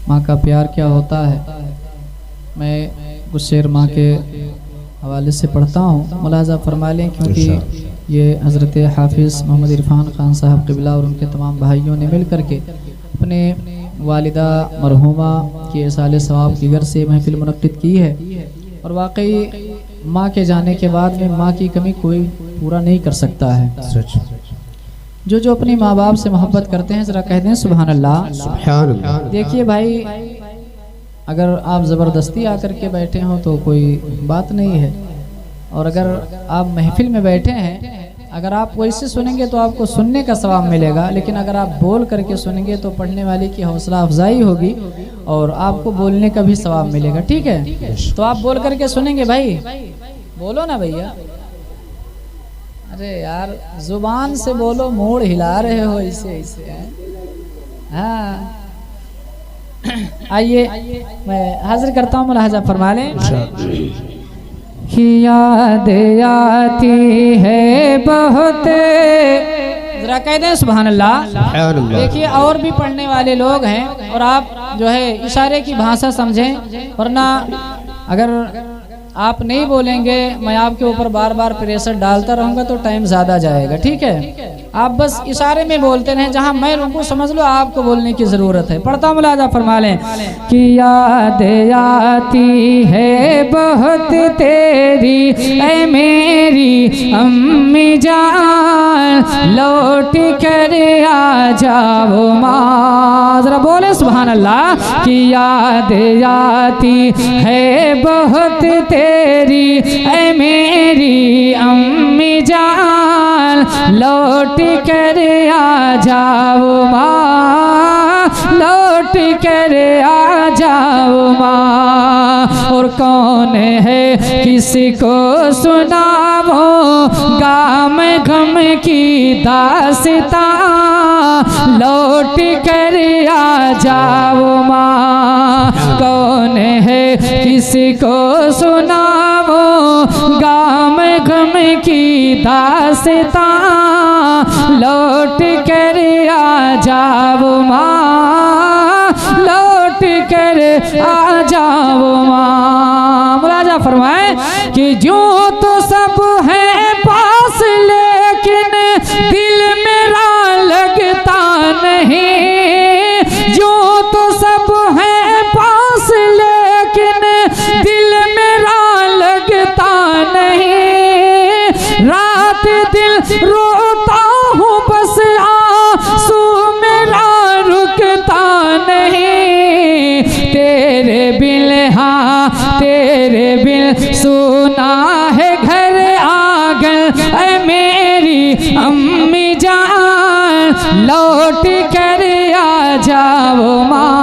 माँ का प्यार क्या होता है। मैं कुछ शेर माँ के हवाले से पढ़ता हूँ, मुलाजा फरमा लें, क्योंकि ये हज़रत हाफिज़ मोहम्मद इरफान खान साहब क़िबला और उनके तमाम भाइयों ने मिल कर के अपने वालिदा मरहुमा के इसाले सवाब की घर से महफिल मुनक़्क़िद की है। और वाकई माँ के जाने के बाद में माँ की कमी कोई पूरा नहीं कर सकता है। जो अपने माँ बाप से मोहब्बत करते हैं ज़रा कह दें सुभान अल्लाह। देखिए भाई, अगर आप ज़बरदस्ती आकर के बैठे हो तो कोई बात नहीं है, और अगर आप महफिल में बैठे हैं, अगर आप वैसे सुनेंगे तो आपको सुनने का सवाब मिलेगा, लेकिन अगर आप बोल करके सुनेंगे तो पढ़ने वाले की हौसला अफजाई होगी और आपको बोलने का भी सवाब मिलेगा। ठीक है, तो आप बोल करके सुनेंगे भाई, बोलो ना भैया। अरे यार, जुबान से बोलो, मोड़ हिला रहे हो ऐसे ऐसे। हाँ, आइए मैं हाजिर करता हूँ, मुलाहजा फरमा लें। कि याद आती है बहुत, जरा कह दें सुभान अल्लाह। देखिए, और भी पढ़ने वाले लोग हैं और आप जो है इशारे की भाषा समझें, वरना अगर आप नहीं बोलेंगे, मैं आपके ऊपर बार बार प्रेशर डालता रहूँगा तो टाइम ज़्यादा जाएगा। ठीक है, आप बस इशारे में बोलते रहें, जहाँ मैं रुकूँ समझ लो आपको बोलने की ज़रूरत है। पढ़ता हूँ, मुलाजा फरमा लें। कि याद आती है बहुत तेरी ऐ मेरी अम्मी जान, लौट कर आ जाओ माँ। ज़रा बोले सुभान अल्लाह। कि याद आती है बहुत तेरी ऐ मेरी अम्मी जान, लौट कर आ जाओ माँ, लौट कर आ जाओ माँ। और कौन है किसी को सुनाओ गाम गम की दास्तां, लौट कर आ जाओ माँ। कौन है किसी को सुनाओ गाम गम की दास्तां, लौट कर आ जाओ माँ, लौट कर आ जाओ माँ। मुलाजा फरमाए कि जो तो सब है पास, लेकिन दिल मेरा लगता नहीं। जो तो सब है पास, लेकिन दिल मेरा लगता नहीं। रात दिल रोता हूँ, बस आंसू मेरा रुकता नहीं। तेरे बिन, हाँ तेरे बिन सुना है घर आंगन ऐ मेरी अम्मी जान, लौट कर आ जाओ माँ।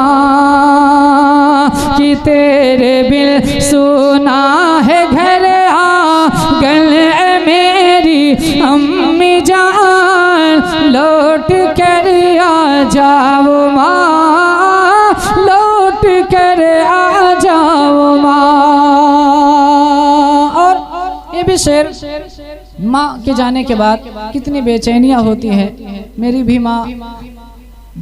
कि तेरे बिन सुना है घर आंगन ऐ मेरी अम्मी जान, लौट कर आ जाओ माँ, लौट कर आ जाओ माँ। और ये भी शेर, माँ के जाने के बाद कितनी बेचैनियाँ होती हैं। मेरी भी माँ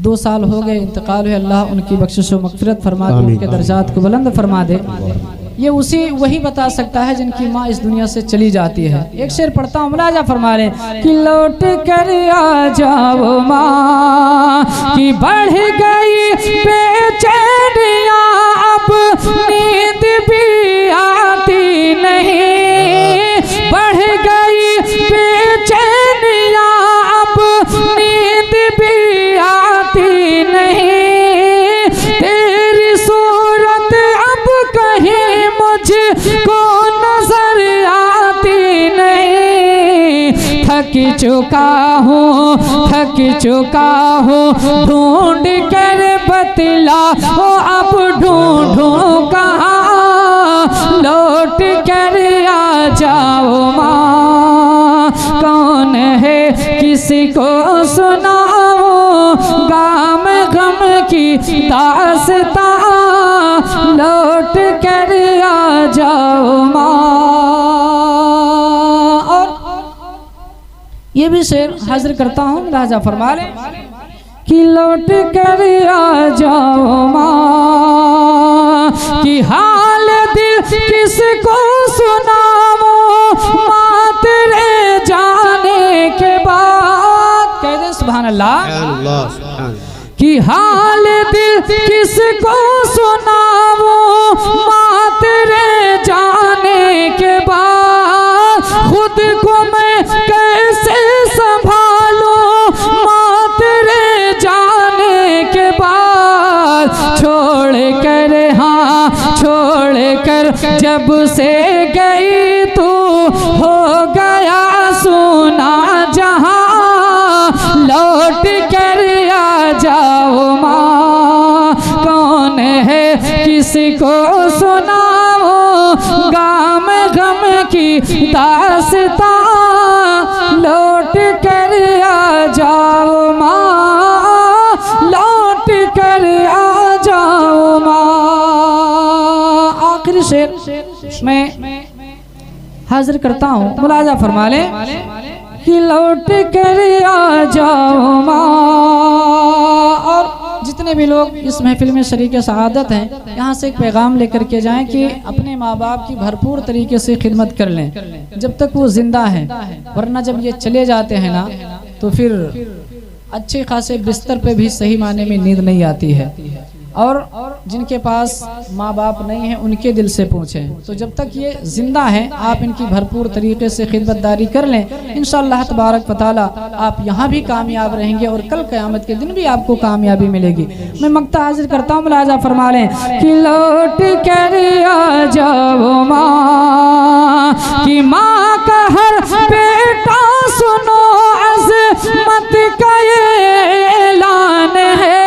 2 साल हो गए इंतकाल हुए, अल्लाह उनकी बख्शिश व मग़फ़िरत फरमा दे, उनके दर्जात को बुलंद फरमा दे। ये वही बता सकता है जिनकी माँ इस दुनिया से चली जाती है। एक शेर पढ़ता हूँ, मुलाजा फरमा लें। कि लौट कर आ जाओ माँ, कि बढ़ गई बेचैनियाँ, अब नींद भी आती नहीं। बढ़ गई बेचैनियाँ, अब नींद भी आती नहीं। तेरी सूरत अब कहीं मुझको नजर आती नहीं। थक चुका हूँ ढूंढ कर बतला हो, अब ढूंढूं कहाँ, लौट कर आ जाओ माँ। कौन है किसी को सुनाओ गाम गम की दास्तां, लौट कर आ जाओ माँ। और ये भी शेर हाजिर करता हूँ, मुलाजा फरमा लें। कि लौट कर आ जाओ माँ, कि हाल दिल किसको सुनावो माँ तेरे जाने के बाद, खुद को मैं कैसे संभालूं माँ तेरे जाने के बाद। छोड़ कर हाँ छोड़ कर जब से गई तू हो गया सुना जहां, लौट कर आ जाओ माँ। कौन है किसको सुनाओ गाम गम की दास्तां, लौट कर आ जाओ माँ, लौट कर आ जाओ माँ। आखिरी शेर मैं हाजिर करता हूँ, मुलाजा फरमा ले कि लौट कर आ जाओ माँ। और जितने भी लोग इस महफिल में शरीक सआदत हैं, यहाँ से एक पैगाम लेकर के जाएं कि अपने माँ बाप की भरपूर तरीके से खिदमत कर लें जब तक वो जिंदा हैं, वरना जब ये चले जाते हैं ना तो फिर अच्छे खासे बिस्तर पे भी सही माने में नींद नहीं आती है। और जिनके पास माँ बाप नहीं है उनके दिल से पूछें। तो जब तक ये जिंदा हैं आप इनकी भरपूर तरीके से खिदमतदारी कर लें, इंशाअल्लाह तबारक व तआला आप यहाँ भी कामयाब रहेंगे और कल क़यामत के दिन भी आपको कामयाबी मिलेगी। मैं मक्ता हाजिर करता हूँ, मुलाजा फरमा लें कि लौट कर आ जाओ माँ, कि माँ का हर बेटा सुनो अज़मत का ऐलान है,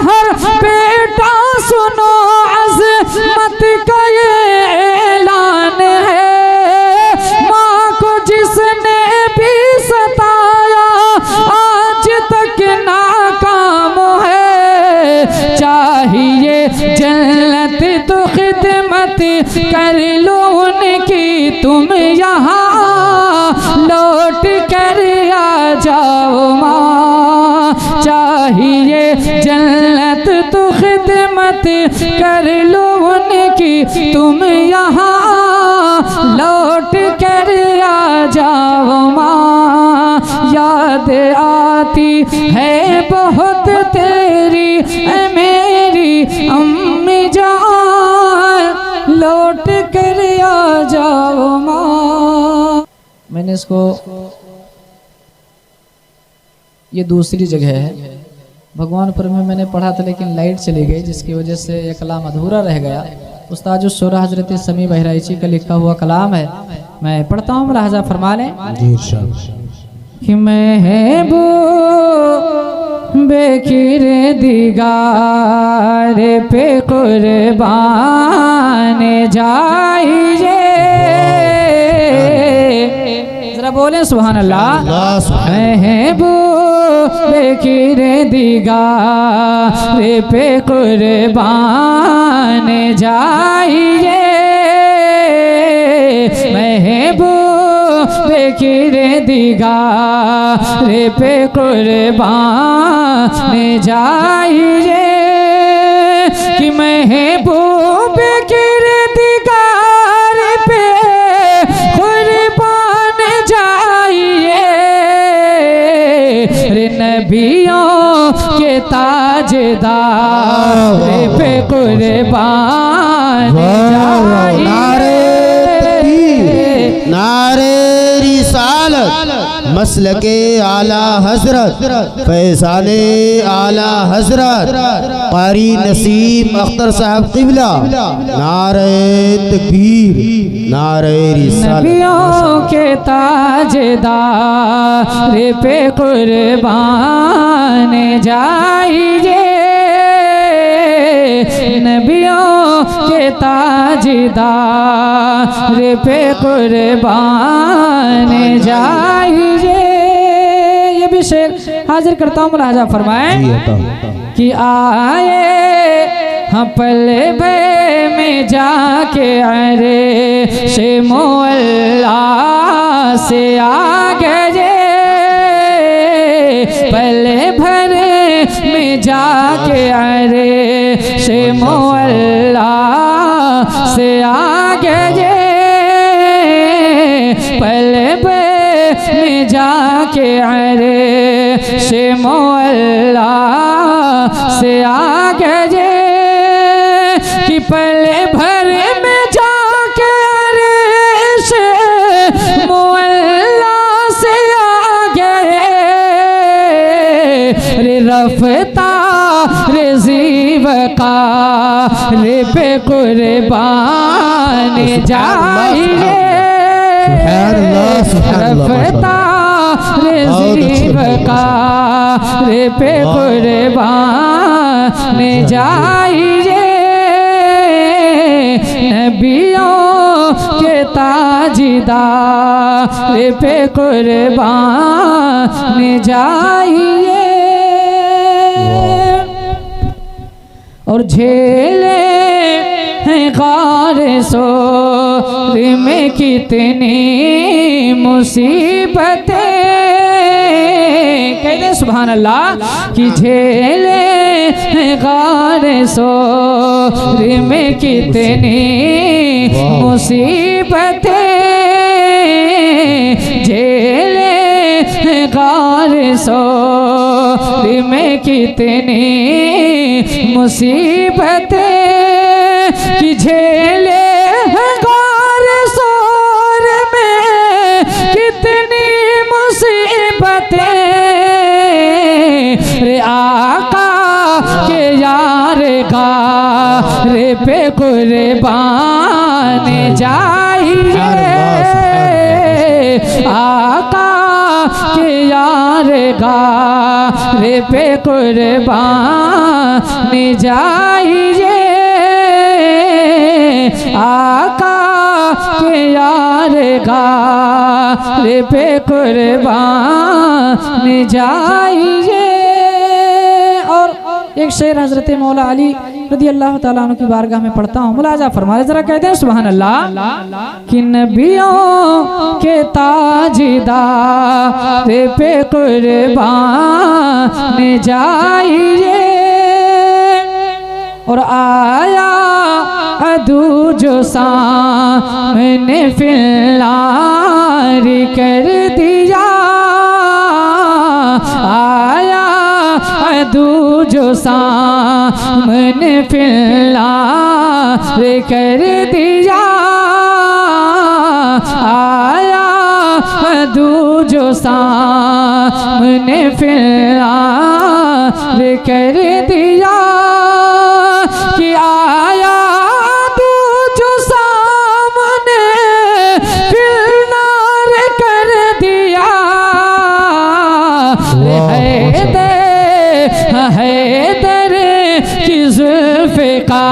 हर बेटा सुनो अज़मत का ऐलान है। माँ को जिसने भी सताया आज तक नाकाम है, चाहिए जन्नत तो खिदमत कर लो उनकी तुम यहाँ, लौट कर आ जाओ माँ। चाहिए जन्नत तो खिदमत कर लो उनकी तुम यहाँ, लौट कर आ जाओ माँ। याद आती है बहुत तेरी ऐ मेरी अम्मी जान, लौट कर आ जाओ माँ। मैंने इसको, ये दूसरी जगह है, भगवानपुर में मैंने पढ़ा था लेकिन लाइट चली गई जिसकी वजह से यह कलाम अधूरा रह गया। उस्ताद शुरा हजरत समी बहराइची का लिखा हुआ कलाम है, मैं पढ़ता हूँ, मुलाहजा फरमा लें कि महबूब बेकिर दिगार पे कुर्बान जाइए, जरा बोले सुभान अल्लाह। महबूब बेकिर दिगार पे कुर्बान जाइए, महबूब बेकिर दिगार पे कुर्बान जाइए, कि महबूब बेकिर दिगार पे कुर्बान जाइए, रे नबियों के ताजदार पे कुर्बान जाइए। नारे रिसालत मसलके आला हजरत फैज़ाने आला हजरत क़ारी नसीम अख्तर साहब क़िबला, नारे तकबीर नारे रिसालत। नबियों के ताजदार पे कुर्बान जाइए, नबियों के ताजदार पे कुर्बान जाइए। ये भी शेर हाजिर करता हूँ, मुलाहजा फरमाएं कि आए हम पल भर में जाके अरे से मोअल्ला से आगे जे, पल भर में जाके अरे से मोअल्ला से आगे जे, पल भर में जाके अर्श मौला से आगे जे कि पले भर में जाके अर्श मौला से आगे रे रफ्ता रे जीव का रे पे कुर्बान जाइए रफ्ता रे जीव का रे पे कुर्बान जाइए नबियों के ताजदार रे पे कुर्बान जाइए और झेले हैं गार सोर में कितनी मुसीबतें कहते सुभान अल्लाह कि झेले हैं गार सोर में कितनी मुसीबतें झेले हैं गार सोर में कितनी मुसीबतें कि झेले गार सोर में कितनी मुसीबतें रे आका के यार रे पे कुर्बान जाइए आका के यार रे पे कुर्बान जाइए आका के यार रे पे कुर्बान जाइए। और एक शेर हजरत मौला अली रदी अल्लाह ताला अन्हु की बारगाह में पढ़ता हूँ, मुलाजा फरमा जरा कहते हैं सुभान अल्लाह कि नबियों के ताजदार पे कुर्बान जाइए और आया अदू जो सामने फिल्लार कर दिया आया अदू जो सामने फिल्लार कर दिया आया अदू जो सामने फिल्लार कर दिया कि आया तू जो सामने फिल्लार कर दिया हैदर की जुल्फ़िका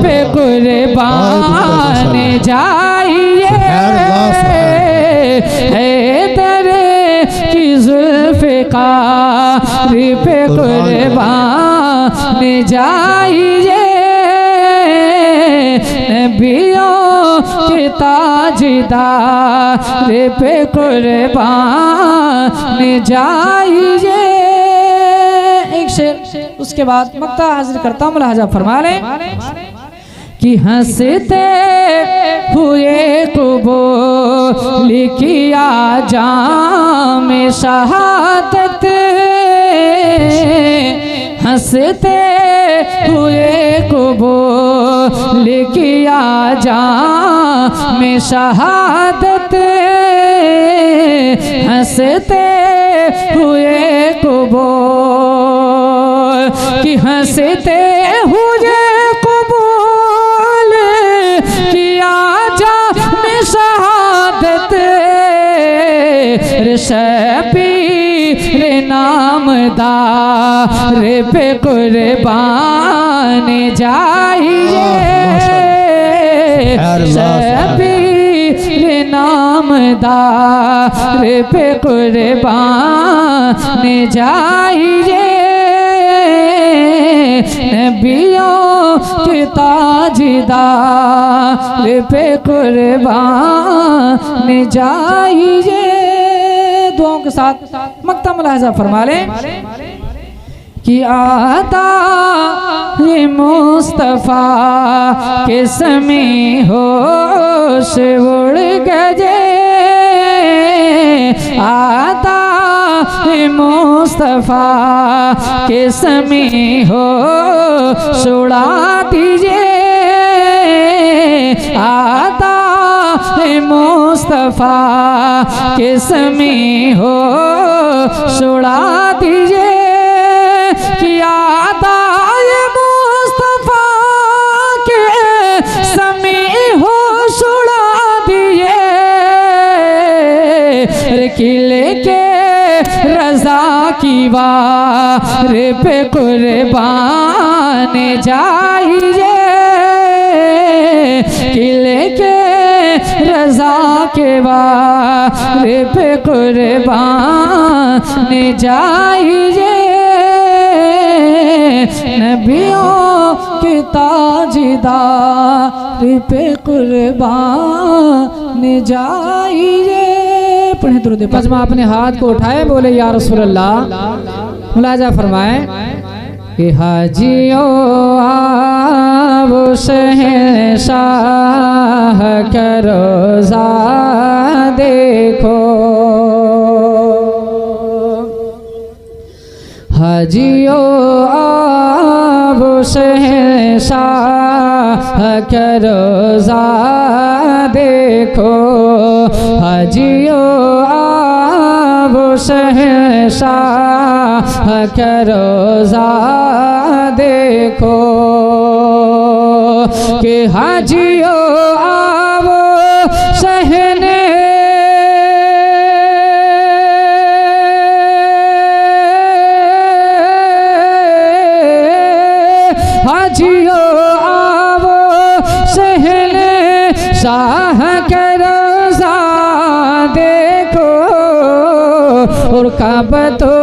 पे कुर्बान जाइए हैदर की जुल्फ़िका पे कुर्बान जाइए नबियों के ताजदार पे कुर्बान जाइए। एक शेर उसके बाद मक्ता हाजिर करता हूँ, मुलाहाजा फरमा लें कि हंसते हुए कबूल किया जाम शहादत हंसते हुए कबूल किया जाम शहादत हंसते हुए कबूल कि हंसते हुए कबूल किया जाम शहादत शबीर नामदार पे कुर्बान जाइए शबीर नामदार पे कुर्बान जाइए नबियों के ताजदार पे कुर्बान जाइए। दुआओं के साथ मक्ता मुलाहजा फरमा लें कि आता ये मुस्तफ़ा के समी होश उड़ गए आता मुस्तफ़ा के समी हो सुड़ा दीजिए, आता मुस्तफ़ा के समी हो सुड़ा दीजिए, कि आता मुस्तफ़ा के समी हो सुड़ा दीजिए, किले के रज़ा की वार पे कुर्बान जाइए, किले के रज़ा के वार पे कुर्बान जाइए, नबियों के ताजदार पे कुर्बान जाइए। पढ़े दुरूद पजमा अपने हाथ को उठाए, बोले या रसूल अल्लाह। मुलाजा फरमाए कि हाजियो आओ शहंशाह का रोज़ा देखो, हाजियो आओ शहंशाह का रोज़ा देखो, हाजियो आओ शहंशाह का रोज़ा देखो, कि हाजियो आओ शहने हाजियो आओ शहने शाह का रोज़ा देखो, और काबा तो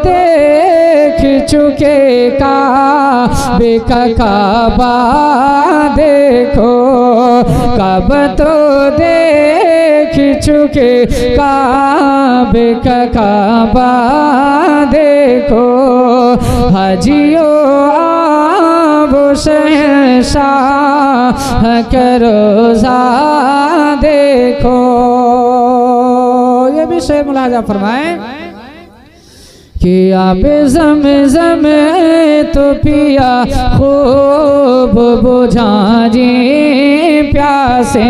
देख चुके काबे का काबा देखो, काबा तो देख चुके काबे का काबा देखो, हाजियो आओ शहंशाह का रोज़ा देखो। ये भी शेर मुलाजा फरमाए कि आप ज़म-ज़म तो पिया खूब बुझा जी प्यासे,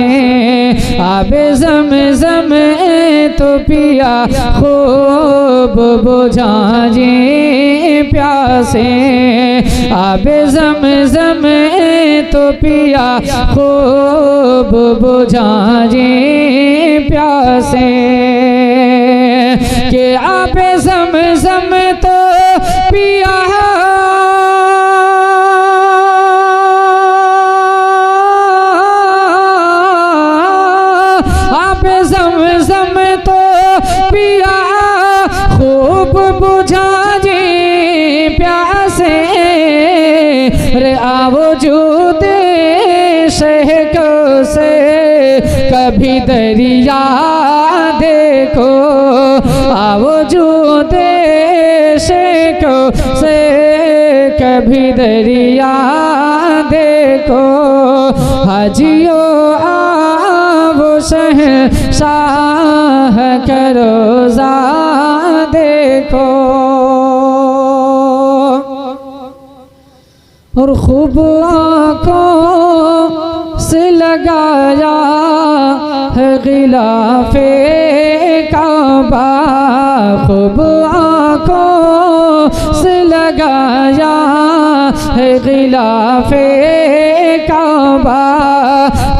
आप ज़म-ज़म तो पिया खूब बुझा जी प्यासे, आप ज़म-ज़म तो पिया खूब बुझा जी प्यासे, कि आप ज़म-ज़म तो पिया आप ज़म-ज़म तो पिया खूब बुझा जी प्यासे, रे आओ जूद शहको से कभी दरिया देखो, आओ जूद शहको से कभी दरिया देखो, हाजियो आओ शहंशाह का रोज़ा देखो, और खूब आँखों से लगाया है गिलाफे काबा, खूब आँखों से लगाया है गिलाफे काबा,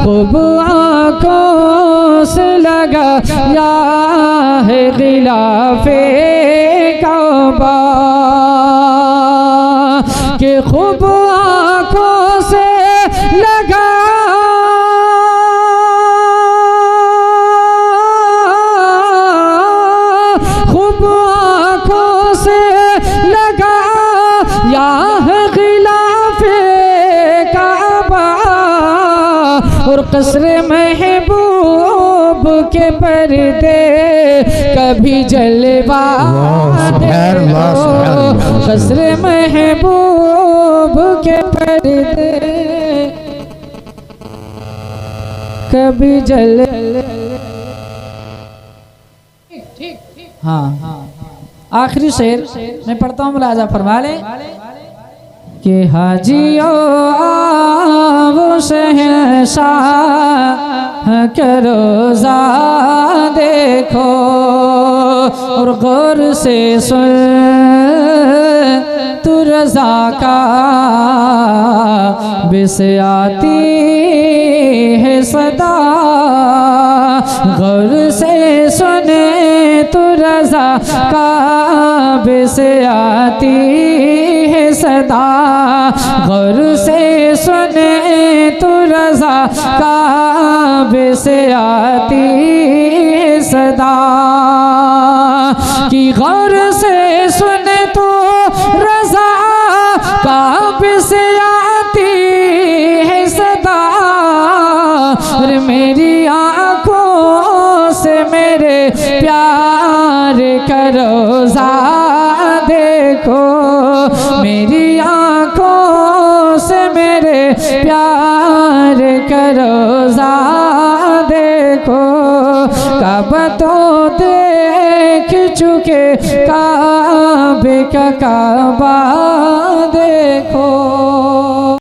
खूब आँखों से लगाया है गिलाफे काबा, कि खूब आँखों से लगा खूब आँखों से लगा या गिलाफे काबा, और कसरे महबूब के पर्दे कभी जलवा देखो, कसरे महबूब के पर्दे कभी जल हाँ आखिरी शेर मैं पढ़ता हूँ, मुलाजा फरमा ले कि हाजियो आओ शहंशाह के रोज़ा देखो और गौर से सुन तू रज़ा का बिस आती है सदा, गौर से सुने तू रज़ा का बिस आती है सदा, गौर से सुने तू रज़ा का बिस आती है सदा, कि गौर से सुने तो रज़ा का बिस आती है सदा, और मेरी आँखों से मेरे प्यार का रोज़ा देखो, मेरी आँखों से मेरे प्यार का रोज़ा देखो, काबा तो देख चुके काबे का काबा देखो।